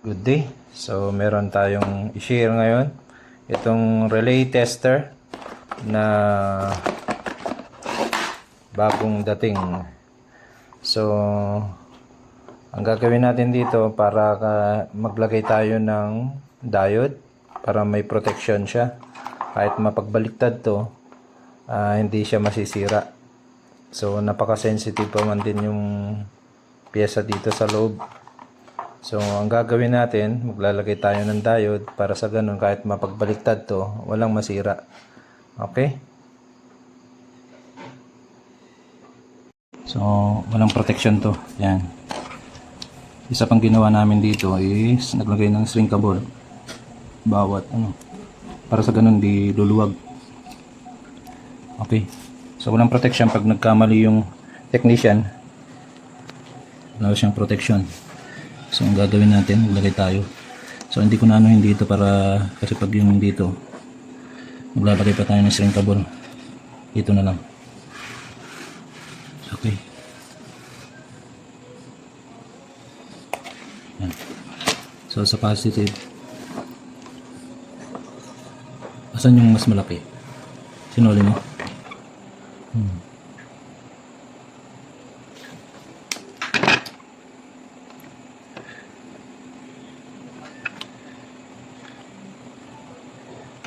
Good day. So meron tayong i-share ngayon itong relay tester na bagong dating. So ang gagawin natin dito para maglagay tayo ng diode para may protection siya. Kahit mapagbaliktad to, hindi siya masisira. So napaka-sensitive pa man din yung pyesa dito sa loob. So ang gagawin natin, maglalagay tayo ng diode para sa ganun kahit mapagbaliktad to, walang masira. Okay? So walang protection to. Yan. Isa pang ginawa namin dito is naglagay ng shrinkable bawat para sa ganun di luluwag. Okay. So walang protection pag nagkamali yung technician. Wala siyang protection. So ang gagawin natin, maglagay tayo. So hindi ko na anuhin dito para kasi pag yung dito maglalagay pa tayo ng shrinkable. Dito na lang. Okay. Yan. So sa positive, asan yung mas malaki? Sinuli mo?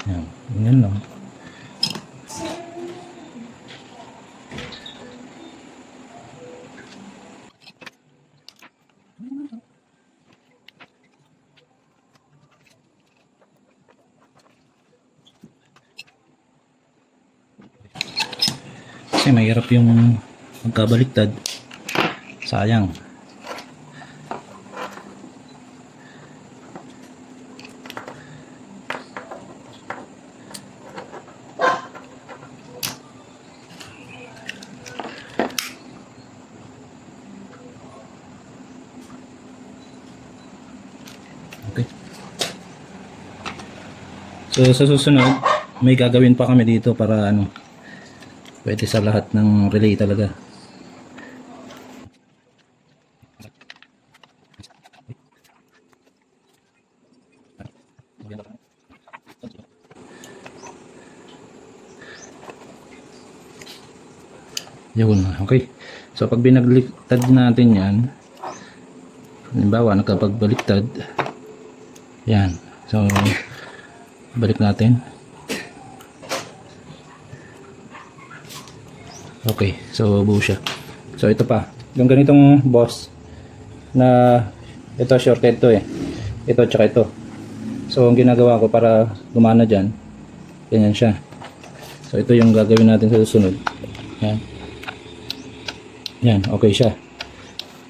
Yan, ganyan lang. Kasi mahirap yung magkabaliktad. Sayang. Okay. So sa susunod, may gagawin pa kami dito para pwede sa lahat ng relay talaga. Yun, okay. So pag binagliktad natin yan, halimbawa nakapagbaliktad, yan. So balik natin. Okay, so buo siya. So ito pa, yung ganitong boss na ito shorted to ito tsaka ito. So ang ginagawa ko para gumana dyan, ganyan siya. So ito yung gagawin natin sa susunod. Yan. Yan, okay siya.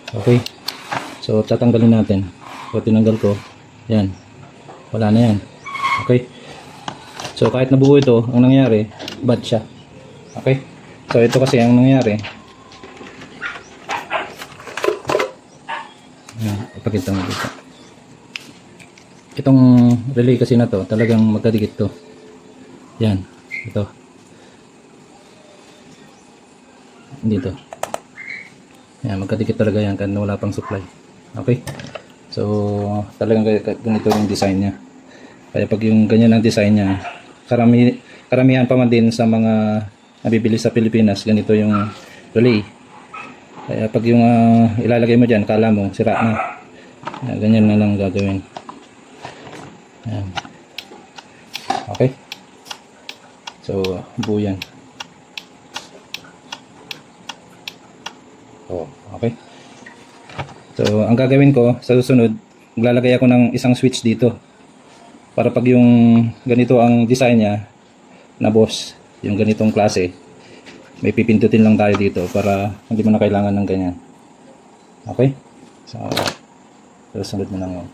Okay. So tatanggalin natin. So tinanggal ko. Yan. Wala na yan. Okay. So kahit nabuo ito, ang nangyari, bad siya. Okay. So ito kasi ang nangyari. Ipakita mo dito. Itong relay kasi na to, talagang magkadikit to. Yan. Ito. Dito. Yan, magkadikit talaga yan kahit wala pang supply. Okay. So talagang ganito yung design niya. Kaya pag yung ganyan ang design niya, karamihan pa man din sa mga nabibili sa Pilipinas, ganito yung relay. Kaya pag yung ilalagay mo dyan, kala mo sira na. Ganyan na lang gagawin. Ayan. Okay. So buo yan. Okay. So ang gagawin ko sa susunod, maglalagay ako ng isang switch dito para pag yung ganito ang design niya na boss, yung ganitong klase, may pipindutin lang tayo dito para hindi mo na kailangan ng ganyan. Okay? So susunod mo lang yun.